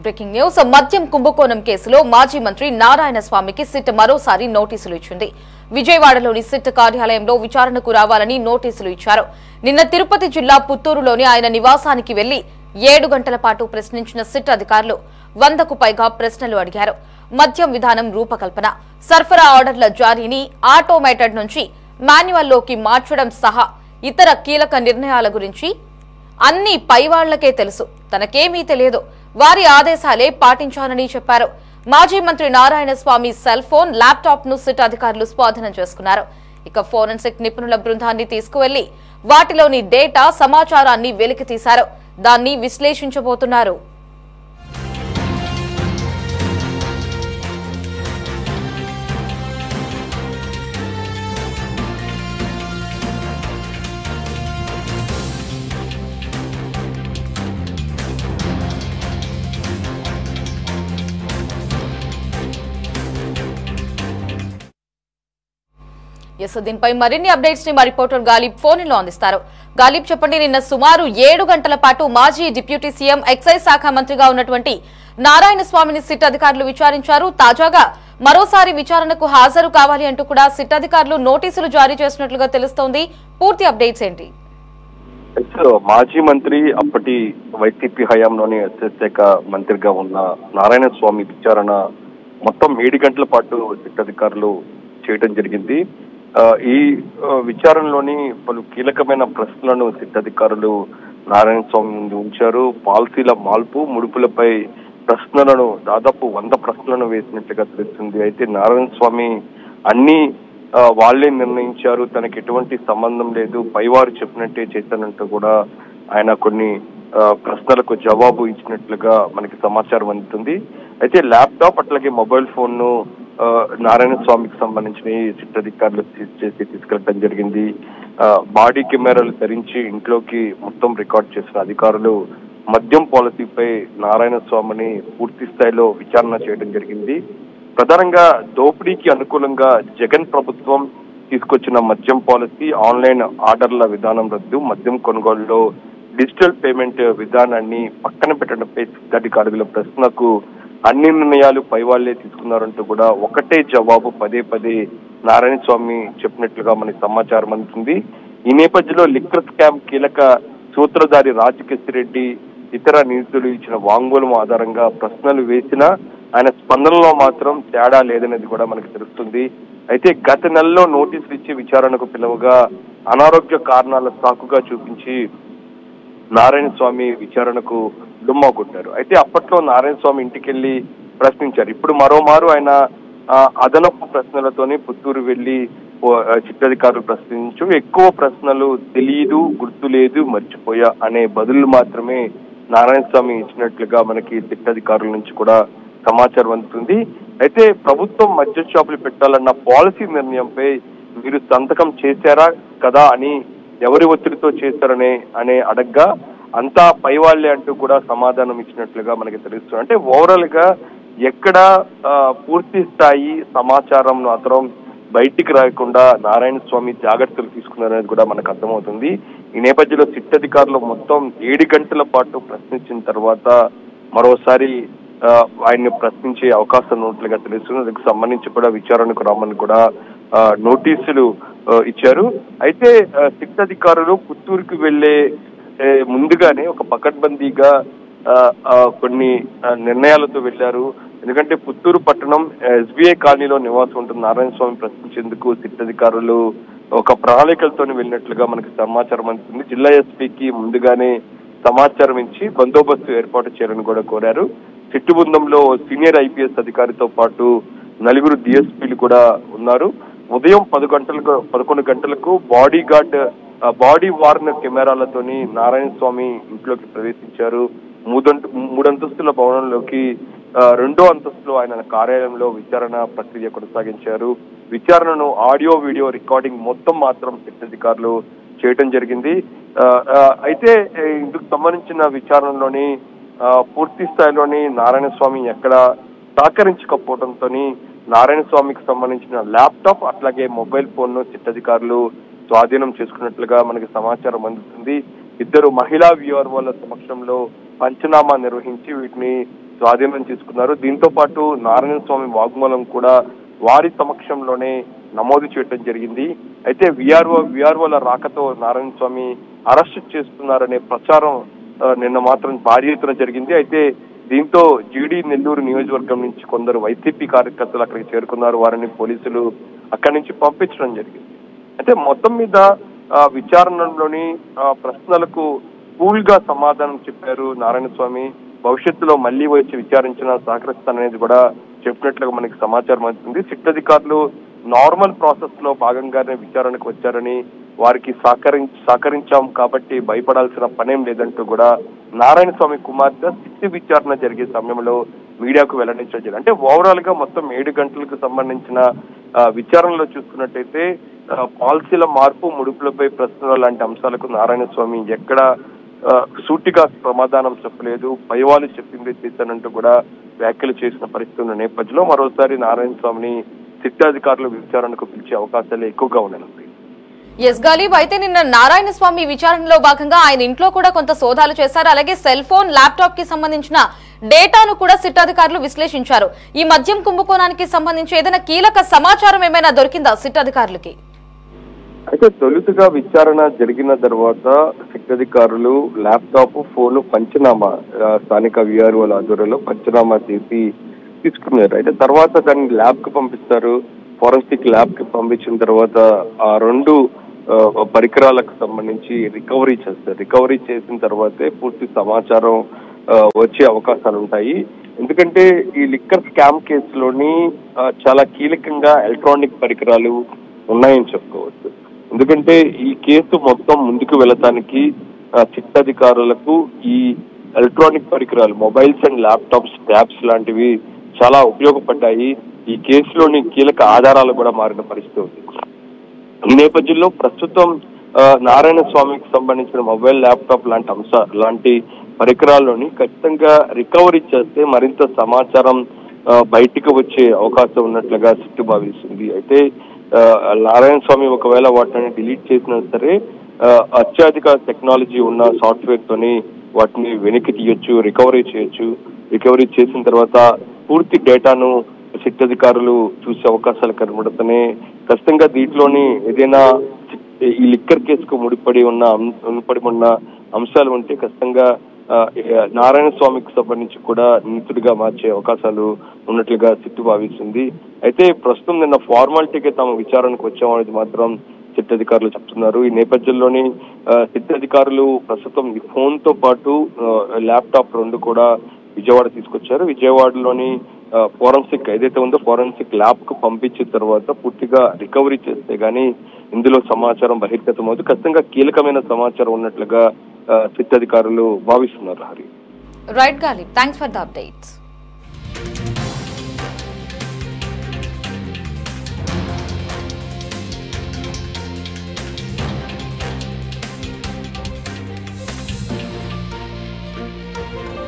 Breaking news మద్యం కుంభకోణం కేసులో మాజీ మంత్రి నారాయణ స్వామికి సిట్ మరోసారి నోటీసులు ఇచ్చింది. విజయవాడలోని సిట్ కార్యాలయంలో విచారణకు రావాలని నోటీసులు ఇచ్చారు. నిన్న తిరుపతి జిల్లా పుత్తూరులోని ఆయన నివాసానికి వెళ్లి 7 గంటల పాటు ప్రశ్నించిన సిట్ అధికారులు 100కు పైగా ప్రశ్నలు అడిగారు. మద్యం విధానం రూపకల్పన, సరఫరా ఆర్డర్ల జారీని ఆటోమేటెడ్ నుంచి మాన్యువల్లోకి మార్చడం సహా ఇతర కీలక నిర్ణయాల గురించి అన్ని పైవాళ్లకే తెలుసు, తనకేమీ తెలియదు, వారి ఆదేశాలే పాటించానని చెప్పారు. మాజీ మంత్రి నారాయణ స్వామి సెల్ ఫోన్, ల్యాప్టాప్ ను సిట్ అధికారులు స్వాధీనం చేసుకున్నారు. ఇక ఫోరెన్సిక్ నిపుణుల బృందాన్ని తీసుకువెళ్లి వాటిలోని డేటా సమాచారాన్ని వెలికి తీశారు. దాన్ని విశ్లేషించబోతున్నారు. దీనిపై మరిన్ని అప్డేట్స్ ని మా రిపోర్టర్ గాలిబ్ ఫోన్ లో అందిస్తారు. గాలిబ్, చెప్పండి, నిన్న సుమారు 7 గంటల పాటు మాజీ డిప్యూటీ సీఎం, ఎక్సైజ్ శాఖ మంత్రిగా ఉన్నటువంటి నారాయణ స్వామిని సిట్ అధికారులు విచారించారు. తాజాగా మరోసారి విచారణకు హాజరు కావాలి అంటూ కూడా సిట్ అధికారులు నోటీసులు జారీ చేసినట్లుగా తెలుస్తోంది. పూర్తి అప్డేట్స్ ఏంటి? మాజీ మంత్రి, అప్పటి వైసీపీ హయాంలోని ఎక్సైజ్ శాఖ మంత్రిగా ఉన్న నారాయణ స్వామి విచారణ మొత్తం 7 గంటల పాటు సిట్ అధికారులు చేయడం జరిగింది. ఈ విచారణలోని పలు కీలకమైన ప్రశ్నలను సిట్ అధికారులు నారాయణ స్వామి ముందు ఉంచారు. పాలసీల మార్పు, ముడుపులపై ప్రశ్నలను దాదాపు 100 ప్రశ్నలను వేసినట్లుగా తెలుస్తుంది. అయితే నారాయణ స్వామి అన్ని వాళ్లే నిర్ణయించారు, తనకి ఎటువంటి సంబంధం లేదు, పైవారు చెప్పినట్టే చేశానంటూ కూడా ఆయన కొన్ని ప్రశ్నలకు జవాబు ఇచ్చినట్లుగా మనకి సమాచారం అందుతుంది. అయితే ల్యాప్టాప్ అట్లాగే మొబైల్ ఫోన్ ను నారాయణ స్వామికి సంబంధించిన సిట్ అధికారులు సీజ్ చేసి తీసుకెళ్లడం జరిగింది. బాడీ కెమెరాలు ధరించి ఇంట్లోకి మొత్తం రికార్డ్ చేసిన అధికారులు మద్యం పాలసీపై నారాయణ స్వామిని పూర్తి స్థాయిలో విచారణ చేయడం జరిగింది. ప్రధానంగా దోపిడీకి అనుకూలంగా జగన్ ప్రభుత్వం తీసుకొచ్చిన మద్యం పాలసీ, ఆన్లైన్ ఆర్డర్ల విధానం రద్దు, మద్యం కొనుగోలులో డిజిటల్ పేమెంట్ విధానాన్ని పక్కన పెట్టడంపై సిట్ అధికారుల ప్రశ్నకు అన్ని నిర్ణయాలు పైవాళ్లే తీసుకున్నారంటూ కూడా ఒకటే జవాబు పదే పదే నారాయణ స్వామి చెప్పినట్లుగా మనకి సమాచారం అందుతుంది. ఈ నేపథ్యంలో లిక్కర్ స్కామ్ కీలక సూత్రధారి రాజకేశ్వరరెడ్డి, ఇతర నిందితులు ఇచ్చిన వాంగ్మూలం ఆధారంగా ప్రశ్నలు వేసినా ఆయన స్పందనలో మాత్రం తేడా లేదనేది కూడా మనకు తెలుస్తుంది. అయితే గత నెలలో నోటీసులు ఇచ్చి విచారణకు పిలువగా అనారోగ్య కారణాల సాకుగా చూపించి నారాయణ స్వామి విచారణకు డుమ్మా కొట్టారు. అయితే అప్పట్లో నారాయణ స్వామి ఇంటికెళ్లి ప్రశ్నించారు. ఇప్పుడు మరోమారు ఆయన అదనపు ప్రశ్నలతోని పుత్తూరు వెళ్లి చిట్టాధికారులు ప్రశ్నించు, ఎక్కువ ప్రశ్నలు తెలియదు, గుర్తు లేదు, మర్చిపోయా అనే బదులు మాత్రమే నారాయణ స్వామి ఇచ్చినట్లుగా మనకి చిట్టాధికారుల నుంచి కూడా సమాచారం అందుతుంది. అయితే ప్రభుత్వం మద్యం షాపులు పెట్టాలన్న పాలసీ నిర్ణయంపై మీరు సంతకం చేశారా కదా అని ఎవరి ఒత్తిడితో చేశారనే అడగ్గా అంతా పైవాళ్లే అంటూ కూడా సమాధానం ఇచ్చినట్లుగా మనకి తెలుస్తుంది. అంటే ఓవరాల్ గా ఎక్కడ పూర్తి స్థాయి సమాచారం మాత్రం బయటికి రాకుండా నారాయణ స్వామి జాగ్రత్తలు తీసుకున్నారనేది కూడా మనకు అర్థమవుతుంది. ఈ నేపథ్యంలో సిట్ అధికారులు మొత్తం 7 గంటల పాటు ప్రశ్నించిన తర్వాత మరోసారి ఆయన్ని ప్రశ్నించే అవకాశం ఉన్నట్లుగా తెలుస్తుంది. దానికి సంబంధించి కూడా విచారణకు రమ్మని కూడా నోటీసులు ఇచ్చారు. అయితే సిట్ అధికారులు పుత్తూరుకు వెళ్లే ముందుగానే ఒక పకడ్బందీగా కొన్ని నిర్ణయాలతో వెళ్లారు. ఎందుకంటే పుత్తూరు పట్టణం ఎస్బీఐ కాలనీలో నివాసం ఉంటున్న నారాయణ స్వామి ప్రశ్నించేందుకు సిట్ అధికారులు ఒక ప్రణాళికలతో వెళ్ళినట్లుగా మనకి సమాచారం అందుతుంది. జిల్లా ఎస్పీకి ముందుగానే సమాచారం ఇచ్చి బందోబస్తు ఏర్పాటు చేయాలని కూడా కోరారు. సిట్టు బృందంలో సీనియర్ ఐపీఎస్ అధికారితో పాటు 4 డిఎస్పీలు కూడా ఉన్నారు. ఉదయం 11 గంటలకు బాడీ వార్న్ కెమెరాలతోని నారాయణ స్వామి ఇంట్లోకి ప్రవేశించారు. 3 అంతస్తుల భవనంలోకి 2వ అంతస్తులో ఆయన కార్యాలయంలో విచారణ ప్రక్రియ కొనసాగించారు. విచారణను ఆడియో వీడియో రికార్డింగ్ మొత్తం మాత్రం సిట్ అధికారులు చేయడం జరిగింది. అయితే ఇందుకు సంబంధించిన విచారణలోని పూర్తి స్థాయిలోని నారాయణ స్వామి ఎక్కడ సహకరించకపోవడంతో నారాయణ స్వామికి సంబంధించిన ల్యాప్టాప్ అట్లాగే మొబైల్ ఫోన్ ను సిట్ అధికారులు స్వాధీనం చేసుకున్నట్లుగా మనకి సమాచారం అందుతుంది. 2 మహిళా వ్యూవర్ల సమక్షంలో పంచనామా నిర్వహించి వీటిని స్వాధీనం చేసుకున్నారు. దీంతో పాటు నారాయణ స్వామి వాగ్మూలం కూడా వారి సమక్షంలోనే నమోదు చేయడం జరిగింది. అయితే విఆర్ఓల రాకతో నారాయణ స్వామి అరెస్ట్ చేస్తున్నారనే ప్రచారం నిన్న మాత్రం భారీ ఎత్తున జరిగింది. అయితే దీంతో జీడీ నెల్లూరు నియోజకవర్గం నుంచి కొందరు వైసీపీ కార్యకర్తలు అక్కడికి చేరుకున్నారు. వారిని పోలీసులు అక్కడి నుంచి పంపించడం జరిగింది. అయితే మొత్తం మీద విచారణలోని ప్రశ్నలకు కూల్ గా సమాధానం చెప్పారు నారాయణ స్వామి. భవిష్యత్తులో మళ్లీ వచ్చి విచారించిన సహకరిస్తాననేది కూడా చెప్పినట్లుగా మనకి సమాచారం అవుతుంది. సిట్ అధికారులు నార్మల్ ప్రాసెస్ లో భాగంగానే విచారణకు వచ్చారని, వారికి సహకరించాం కాబట్టి భయపడాల్సిన పనేం లేదంటూ కూడా నారాయణ స్వామి కుమార్తె సిట్ విచారణ జరిగే సమయంలో మీడియాకు వెల్లడించడం జరిగింది. అంటే ఓవరాల్ గా మొత్తం 7 గంటలకు సంబంధించిన విచారణలో చూసుకున్నట్టయితే పాలసీల మార్పు, ముడుపులపై ప్రశ్నలు లాంటి అంశాలకు నారాయణ స్వామి ఎక్కడ సూటిగా సమాధానం చెప్పలేదు, భయవాళ్ళు చెప్పింది చేశానంటూ కూడా వ్యాఖ్యలు చేసిన పరిస్థితి ఉన్న నేపథ్యంలో మరోసారి నారాయణ స్వామిని సిట్ అధికారులు విచారణకు పిలిచే అవకాశాలు ఎక్కువగా ఉన్నాయి. ఎస్ గాలిబ్, అయితే నిన్న నారాయణ స్వామి విచారణలో భాగంగా ఆయన ఇంట్లో కూడా కొంత సోదాలు చేశారు. అలాగే సెల్ ఫోన్, ల్యాప్టాప్ కి సంబంధించిన డేటాను కూడా సిట్ అధికారులు విశ్లేషించారు. ఈ మద్యం కుంభకోణానికి సంబంధించి ఏదైనా కీలక సమాచారం ఏమైనా దొరికిందా సిట్ అధికారులకి? అయితే తొలుతగా విచారణ జరిగిన తర్వాత సిట్ అధికారులు ల్యాప్టాప్, ఫోన్ పంచనామా స్థానిక విఆర్ఓల ఆధ్వర్యంలో పంచనామా చేసి తీసుకున్నారు. అయితే తర్వాత దాన్ని ల్యాబ్ కు పంపిస్తారు. ఫోరెన్సిక్ ల్యాబ్ కి పంపించిన తర్వాత ఆ 2 పరికరాలకు సంబంధించి రికవరీ చేస్తారు. రికవరీ చేసిన తర్వాతే పూర్తి సమాచారం వచ్చే అవకాశాలు ఉంటాయి. ఎందుకంటే ఈ లిక్కర్ స్కామ్ కేసులోని చాలా కీలకంగా ఎలక్ట్రానిక్ పరికరాలు ఉన్నాయని చెప్పుకోవచ్చు. ఎందుకంటే ఈ కేసు మొత్తం ముందుకు వెళ్ళటానికి సిట్ అధికారులకు ఈ ఎలక్ట్రానిక్ పరికరాలు, మొబైల్స్ అండ్ ల్యాప్టాప్స్, ట్యాబ్స్ లాంటివి చాలా ఉపయోగపడ్డాయి. ఈ కేసులోని కీలక ఆధారాలు కూడా మారిన పరిస్థితి ఉంది. ఈ నేపథ్యంలో ప్రస్తుతం నారాయణ స్వామికి సంబంధించిన మొబైల్, ల్యాప్టాప్ లాంటి పరికరాల్లోని ఖచ్చితంగా రికవరీ చేస్తే మరింత సమాచారం బయటికి వచ్చే అవకాశం ఉన్నట్లుగా సిట్ భావిస్తుంది. అయితే నారాయణ స్వామి ఒకవేళ వాటిని డిలీట్ చేసినా సరే అత్యాధిక టెక్నాలజీ ఉన్న సాఫ్ట్వేర్ తోని వాటిని వెనక్కి తీయొచ్చు, రికవరీ చేయొచ్చు. రికవరీ చేసిన తర్వాత పూర్తి డేటాను సిట్ అధికారులు చూసే అవకాశాలు కనబడుతున్నాయి. ఖచ్చితంగా దీంట్లోని ఏదైనా ఈ లిక్కర్ కేసుకు ముడిపడి ఉన్న అంశాలు ఉంటే ఖచ్చితంగా నారాయణ స్వామికి సంబంధించి కూడా నిందితుడిగా మార్చే అవకాశాలు ఉన్నట్లుగా సిట్ భావిస్తుంది. అయితే ప్రస్తుతం నిన్న ఫార్మాలిటీగా తాము విచారణకు వచ్చామనేది మాత్రం సిట్ అధికారులు చెప్తున్నారు. ఈ నేపథ్యంలోని సిట్ అధికారులు ప్రస్తుతం ఈ ఫోన్ తో పాటు ల్యాప్టాప్ 2 కూడా విజయవాడ తీసుకొచ్చారు. విజయవాడలోని ఫోరెన్సిక్ ఏదైతే ఉందో ఫోరెన్సిక్ ల్యాబ్ కు పంపించిన తర్వాత పూర్తిగా రికవరీ చేస్తే గానీ ఇందులో సమాచారం బహిర్గతం అవుతుంది. ఖచ్చితంగా కీలకమైన సమాచారం ఉన్నట్లుగా సిట్ అధికారులు భావిస్తున్నారు. Hari right Ghalib, thanks for the updates.